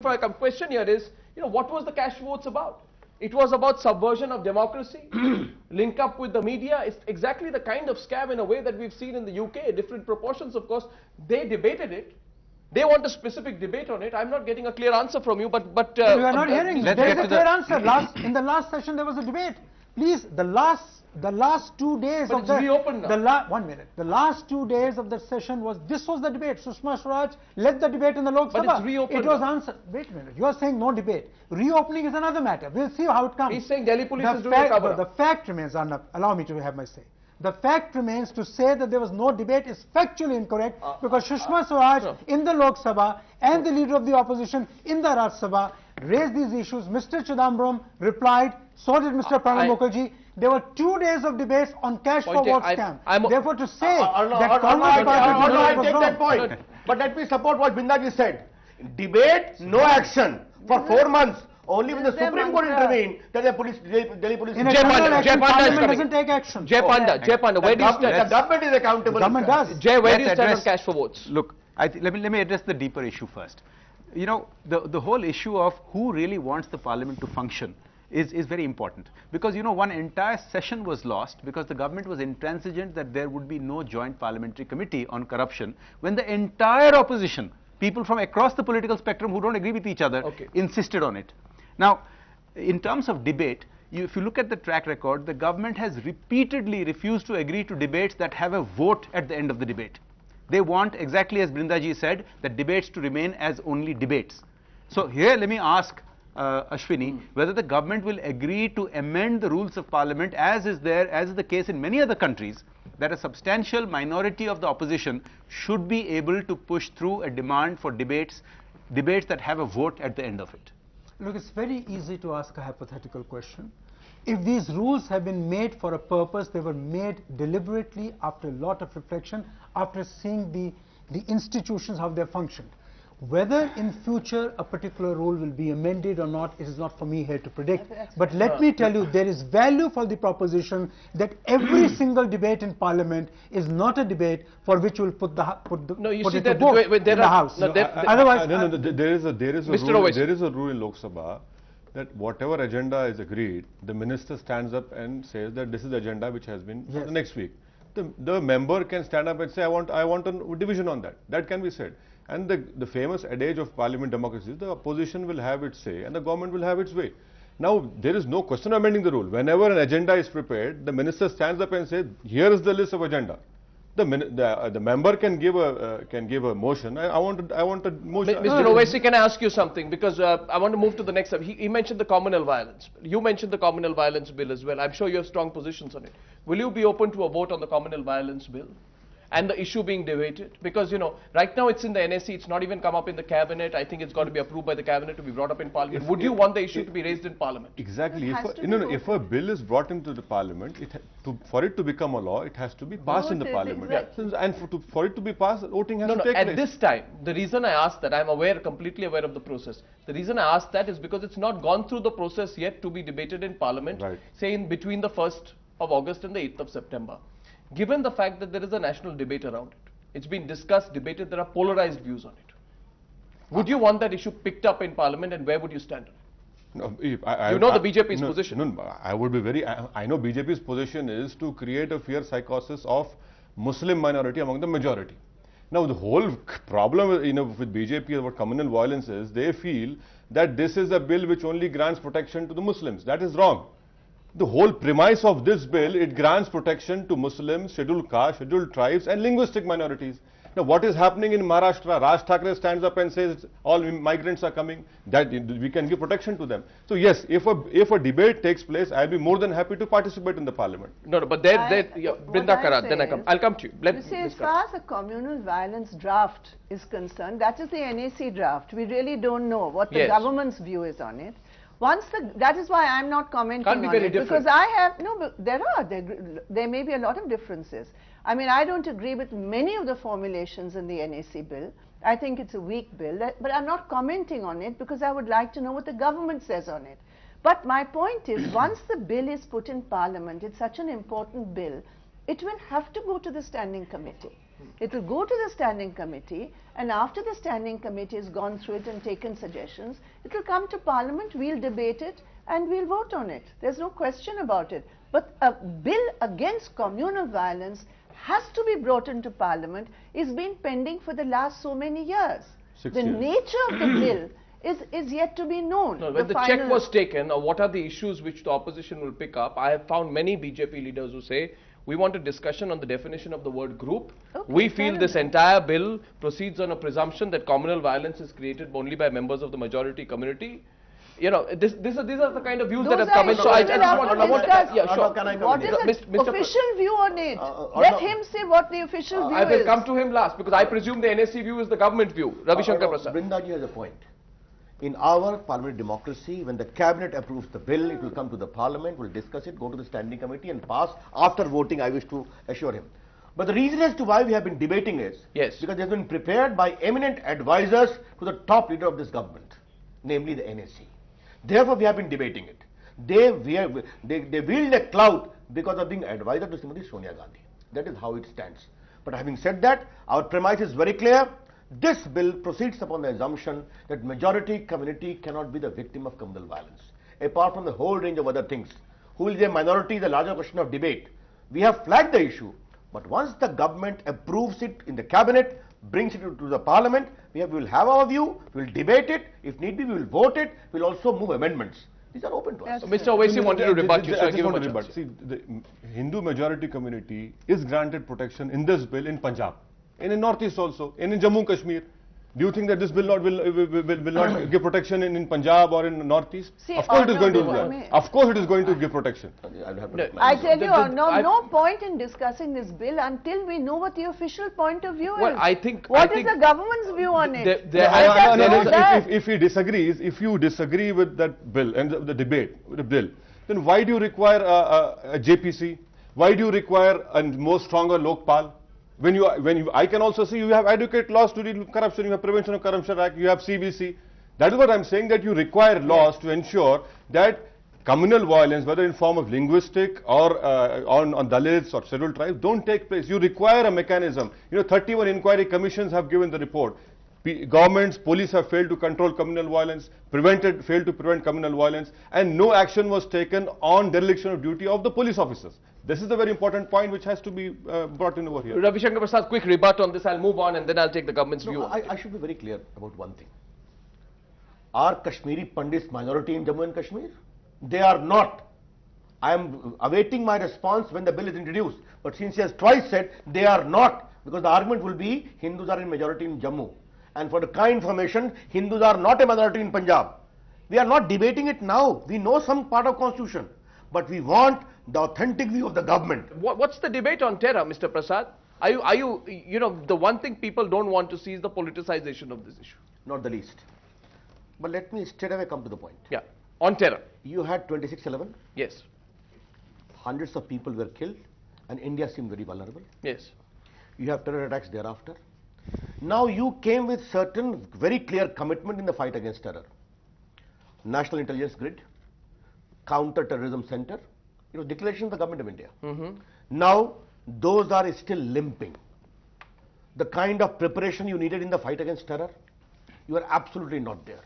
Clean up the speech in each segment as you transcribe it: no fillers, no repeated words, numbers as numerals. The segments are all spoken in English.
My question here is, what was the cash votes about? It was about subversion of democracy, link up with the media. It's exactly the kind of scam in a way that we've seen in the UK, different proportions, of course. They debated it. They want a specific debate on it. I'm not getting a clear answer from you, but you are not hearing. There is a clear answer. In the last session, there was a debate. Please, the last 2 days of the reopened now. 1 minute. The last 2 days of the session was the debate. Sushma Swaraj led the debate in the Lok Sabha. But it's reopened. It was answered. Wait a minute. You are saying no debate. Reopening is another matter. We'll see how it comes. He's saying Delhi police is doing a cover-up. The fact remains, Arnab, allow me to have my say. The fact remains to say that there was no debate is factually incorrect because Sushma Swaraj in the Lok Sabha and the leader of the opposition in the Rajya Sabha raised these issues. Mr. Chidambaram replied, so did Mr. Pranab Mukherjee. There were 2 days of debates on cash for vote scam. Therefore, to say that Congress party I take that point. But let me support what Bindaji said. Debate, no action for 4 months. Only when the Supreme Court intervened, that the Delhi police. Jay Panda doesn't take action. Jay Panda, where do you stand? The government is accountable. Government does. Jay, where do you stand on cash for votes? Look, let me address the deeper issue first. You know, the whole issue of who really wants the parliament to function is very important, because one entire session was lost because the government was intransigent that there would be no joint parliamentary committee on corruption, when the entire opposition, people from across the political spectrum who don't agree with each other, insisted on it. Now, in terms of debate, if you look at the track record, the government has repeatedly refused to agree to debates that have a vote at the end of the debate. They want, exactly as Brindaji said, the debates to remain as only debates. So here let me ask Ashwini whether the government will agree to amend the rules of parliament as is the case in many other countries, that a substantial minority of the opposition should be able to push through a demand for debates that have a vote at the end of it. Look, it's very easy to ask a hypothetical question. If these rules have been made for a purpose, they were made deliberately after a lot of reflection, after seeing the institutions, how they functioned. Whether in future a particular rule will be amended or not, it is not for me here to predict. But let me tell you, there is value for the proposition that every single debate in Parliament is not a debate for which you will put it to vote in the House. Otherwise, there is a rule in Lok Sabha that whatever agenda is agreed, the minister stands up and says that this is the agenda which has been for the next week. The member can stand up and say, I want a division on that. That can be said. And the famous adage of parliament democracy is the opposition will have its say and the government will have its way. Now, there is no question of amending the rule. Whenever an agenda is prepared, the minister stands up and says, here is the list of agenda. The member can give a motion. I want a motion. Mr. Owaisi, can I ask you something? Because I want to move to the next step. He mentioned the communal violence. You mentioned the communal violence bill as well. I'm sure you have strong positions on it. Will you be open to a vote on the communal violence bill and the issue being debated? Because right now it's in the NSC, it's not even come up in the cabinet. I think it's got to be approved by the cabinet to be brought up in parliament. Would you want the issue to be raised in parliament? Exactly. If a bill is brought into the parliament, for it to become a law, it has to be passed in the parliament. Exactly. And for it to be passed, voting has to take place. At this time, the reason I asked that, I'm completely aware of the process. The reason I asked that is because it's not gone through the process yet to be debated in parliament, say in between the 1st of August and the 8th of September. Given the fact that there is a national debate around it, it's been discussed, debated, there are polarized views on it. Would you want that issue picked up in parliament, and where would you stand on it? No, the BJP's position. No, I would be very, I know BJP's position is to create a fear psychosis of Muslim minority among the majority. Now, the whole problem with BJP about communal violence is they feel that this is a bill which only grants protection to the Muslims. That is wrong. The whole premise of this bill, it grants protection to Muslims, scheduled castes, scheduled tribes and linguistic minorities. Now, what is happening in Maharashtra? Raj Thackeray stands up and says all migrants are coming, that we can give protection to them. So yes, if a debate takes place, I'll be more than happy to participate in the parliament. No, but Brinda Karat, then I'll come to you. As far as the communal violence draft is concerned, that is the NAC draft. We really don't know what the government's view is on it. That is why I'm not commenting on it, because there may be a lot of differences. I mean, I don't agree with many of the formulations in the NAC bill. I think it's a weak bill, but I'm not commenting on it because I would like to know what the government says on it. But my point is, once the bill is put in parliament, it's such an important bill, it will have to go to the standing committee. It will go to the standing committee, and after the standing committee has gone through it and taken suggestions, it will come to Parliament, we'll debate it and we'll vote on it. There's no question about it. But a bill against communal violence has to be brought into Parliament. It's been pending for the last so many years. 6 The years. nature of the bill is yet to be known. No, when the check final- was taken, or what are the issues which the opposition will pick up, I have found many BJP leaders who say, we want a discussion on the definition of the word group. Okay, We fair feel this enough. entire bill proceeds on a presumption that communal violence is created only by members of the majority community. You know, these are the kind of views that Those have come are in. So I issues just we'll want have to discuss. yeah, sure. Can I come What in is here? the Mr. official view on it? Arnav- Let him say what the official view I will is. come to him last because I presume the NSC view is the government view. Ravi Shankar Prasad. Brindaji has a point. In our parliamentary democracy, when the cabinet approves the bill, it will come to the parliament, we'll discuss it, go to the standing committee and pass. After voting, I wish to assure him. But the reason as to why we have been debating is Yes. because it has been prepared by eminent advisors to the top leader of this government, namely the NSC. Therefore, we have been debating it. They wield a clout because of being advisor to Srimati Sonia Gandhi. That is how it stands. But having said that, our premise is very clear. This bill proceeds upon the assumption that majority community cannot be the victim of communal violence. Apart from the whole range of other things, who will be a minority is a larger question of debate. We have flagged the issue, but once the government approves it in the cabinet, brings it to the parliament, we will have our view, we will debate it, if need be we will vote it, we will also move amendments. These are open to us. Yes. Mr. Owaisi wanted to rebut you, so I I just give him want a to chance. rebut. See, the Hindu majority community is granted protection in this bill in Punjab, and in Northeast also, and in Jammu and Kashmir. Do you think that this bill will not give protection in Punjab or in Northeast? See, Of course it is Arnav, going to if do I that. may. Of course it is going to give protection. I'll have to No, reply. I tell you, I- no point in discussing this bill until we know what the official point of view Well, is. I think- What I is think the government's view on it? there Let has- us no, know no, that. If he disagrees, if you disagree with that bill and the debate with the bill, then why do you require a JPC? Why do you require a more stronger Lokpal? I can also see you have adequate laws to deal with corruption, you have Prevention of Corruption Act, you have CBC. That is what I'm saying, that you require laws to ensure that communal violence, whether in form of linguistic or on Dalits or scheduled tribes, don't take place. You require a mechanism. 31 inquiry commissions have given the report. Governments, police have failed to control communal violence, failed to prevent communal violence, and no action was taken on dereliction of duty of the police officers. This is the very important point which has to be brought in over here. Ravi Shankar Prasad, quick rebut on this. I'll move on and then I'll take the government's view. No, I should be very clear about one thing. Are Kashmiri Pandits minority in Jammu and Kashmir? They are not. I am awaiting my response when the bill is introduced. But since he has twice said they are not, because the argument will be Hindus are in majority in Jammu. And for the kind information, Hindus are not a minority in Punjab. We are not debating it now. We know some part of constitution. But we want the authentic view of the government. What's the debate on terror, Mr. Prasad? Are you, the one thing people don't want to see is the politicization of this issue. Not the least. But let me straight away come to the point. Yeah, on terror. You had 26/11. Yes, Hundreds of people were killed and India seemed very vulnerable. yes. You have terror attacks thereafter. Now you came with certain very clear commitment in the fight against terror. National Intelligence Grid, Counter-Terrorism Center, it was declaration of the government of India. Now those are still limping. The kind of preparation you needed in the fight against terror, you are absolutely not there.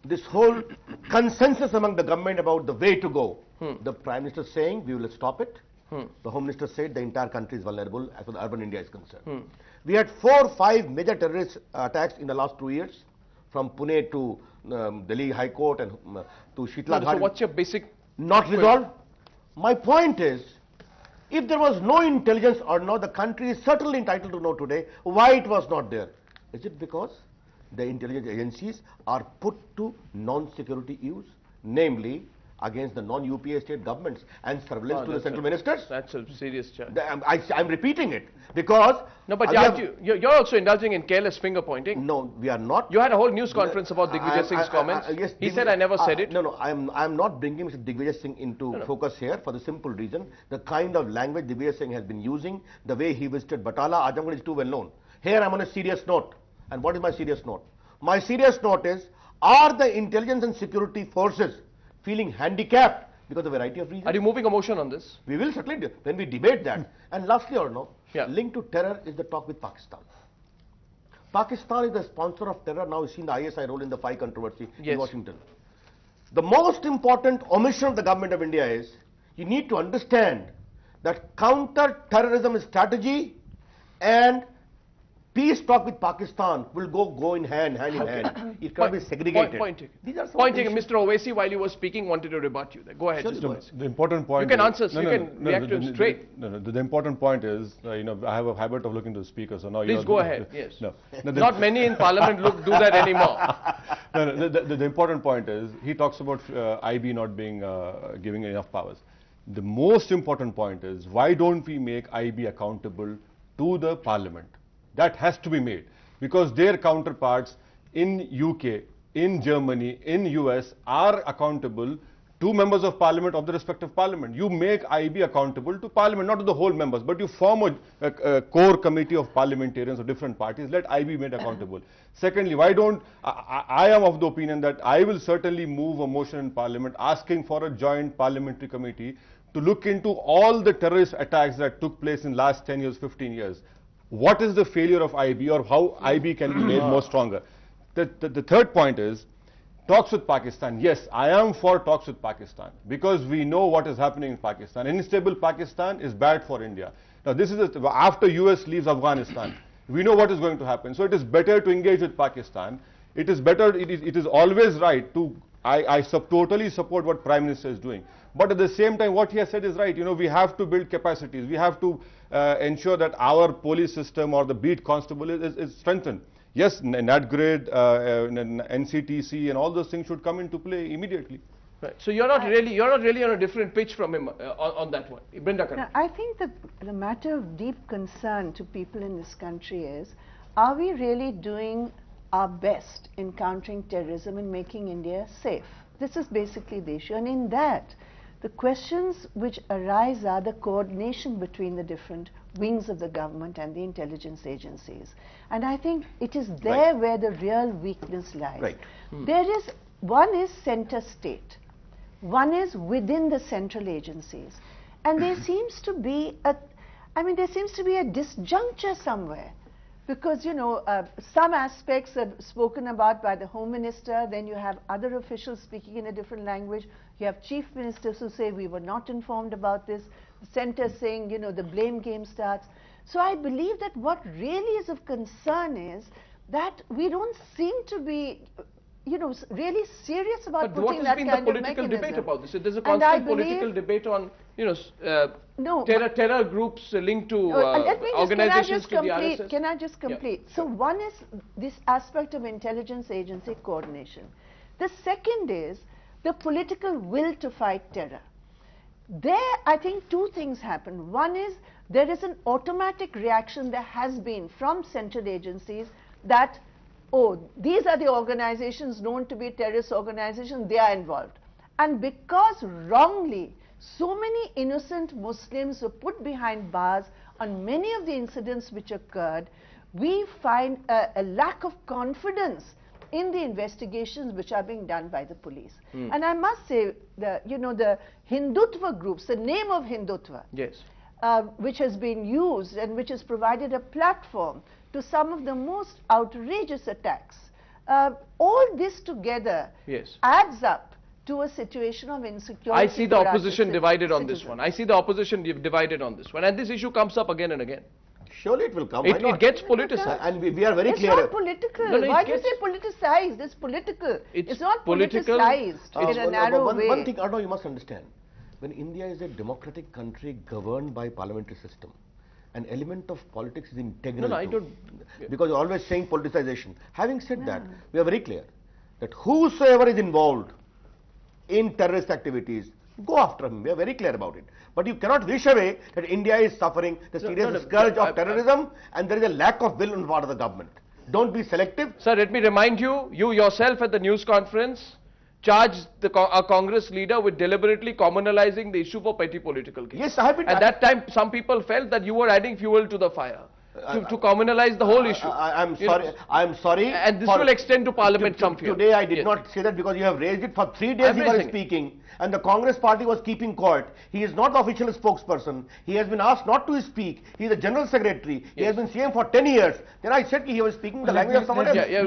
This whole consensus among the government about the way to go, the Prime Minister saying we will stop it. The Home Minister said the entire country is vulnerable as far as urban India is concerned. We had 4 or 5 major terrorist attacks in the last 2 years, from Pune to Delhi High Court and to Shitla So Ghat. what's your basic... Not resolved. My point is, if there was no intelligence or not, the country is certainly entitled to know today why it was not there. Is it because the intelligence agencies are put to non-security use, namely against the non-UPA state governments and surveillance to the central ministers? That's a serious charge. I'm repeating it because... No, but we have- you're also indulging in careless finger pointing. No, we are not. You had a whole news conference about Digvijay Singh's comments. Yes, He said I never said it. No, I am not bringing Mr. Digvijay Singh into focus here for the simple reason, the kind of language Digvijay Singh has been using, the way he visited Batala, Azamgarh is too well known. Here I am on a serious note. And what is my serious note? My serious note is, are the intelligence and security forces feeling handicapped because of a variety of reasons. Are you moving a motion on this? We will certainly do when we debate that. And lastly, Yeah. linked to terror is the talk with Pakistan. Pakistan is the sponsor of terror. Now, you've seen the ISI role in the FI controversy in Washington. The most important omission of the government of India is you need to understand that counter-terrorism strategy and peace talk with Pakistan will go in hand in hand. It cannot be segregated. Point taken. These are some Point taken. issues. Mr. Owaisi, while you were speaking, wanted to rebut you. Go ahead. Mr. Owaisi. The important point. You can is, answer. You can react to him straight. The important point is, I have a habit of looking to the speaker. So now Please go ahead. Yes. No, Not many in Parliament do that anymore. The important point is he talks about IB not being giving enough powers. The most important point is why don't we make IB accountable to the Parliament? That has to be made because their counterparts in UK, in Germany, in US are accountable to members of Parliament of the respective Parliament. You make IB accountable to Parliament, not to the whole members, but you form a core committee of parliamentarians of different parties. Let IB made accountable. Secondly, why don't I am of the opinion that I will certainly move a motion in Parliament asking for a joint parliamentary committee to look into all the terrorist attacks that took place in last 10 years, 15 years. What is the failure of IB or how IB can be made more stronger? The third point is talks with Pakistan. Yes, I am for talks with Pakistan because we know what is happening in Pakistan. An unstable Pakistan is bad for India. Now this is after US leaves Afghanistan. We know what is going to happen. So it is better to engage with Pakistan. It is better, it is always right to, I totally support what Prime Minister is doing. But at the same time, what he has said is right. We have to build capacities. We have to ensure that our police system or the beat constable is strengthened. Yes, NatGrid, NCTC, and all those things should come into play immediately. Right. So you're not really on a different pitch from him on that one. Brinda Karan. Now, I think the matter of deep concern to people in this country is, are we really doing our best in countering terrorism and making India safe? This is basically the issue. And in that, the questions which arise are the coordination between the different wings of the government and the intelligence agencies. And I think it is there where the real weakness lies. Right. One is center state. One is within the central agencies. And there seems to be a disjuncture somewhere. Because, some aspects are spoken about by the Home Minister, then you have other officials speaking in a different language. You have chief ministers who say, we were not informed about this. The centre saying, the blame game starts. So I believe that what really is of concern is that we don't seem to be, really serious about putting that kind of mechanism. But what has been the political debate about this? There's a constant political debate on, terror groups linked to organizations to the RSS. Can I just complete? Yeah, so sure. one is this aspect of intelligence agency coordination. The second is the political will to fight terror. There, I think two things happen. One is there is an automatic reaction there has been from central agencies that, oh, these are the organizations known to be terrorist organizations, they are involved. And because wrongly, so many innocent Muslims were put behind bars on many of the incidents which occurred, we find a lack of confidence in the investigations which are being done by the police. And I must say, the Hindutva groups, the name of Hindutva, yes, which has been used and which has provided a platform to some of the most outrageous attacks. All this together adds up to a situation of insecurity. I see the opposition divided on this one. I see the opposition divided on this one. And this issue comes up again and again. Surely it will come. It gets politicized. And we are very it's clear. It's not political. No, why do you say politicized? It's political. It's not political. politicized in a narrow way. One thing, Arnav, you must understand. When India is a democratic country governed by parliamentary system, an element of politics is integral. No, I don't. Because you're always saying politicization. Having said that, we are very clear that whosoever is involved in terrorist activities, go after him. We are very clear about it. But you cannot wish away that India is suffering the serious scourge of terrorism and there is a lack of will on the part of the government. Don't be selective. Sir, let me remind you, you yourself at the news conference charged our Congress leader with deliberately communalizing the issue for petty political gain. Yes, I have been. At that time, some people felt that you were adding fuel to the fire. to communalize the whole issue. I'm You sorry. know, I'm sorry. and this will extend to Parliament from here. Today I did Yes. not say that because you have raised it for 3 days. I'm You were raising it. speaking, and the Congress party was keeping quiet. He is not the official spokesperson. He has been asked not to speak. He is the general secretary. He has been CM for 10 years. Then I said he was speaking the language of someone else. Yeah, yeah,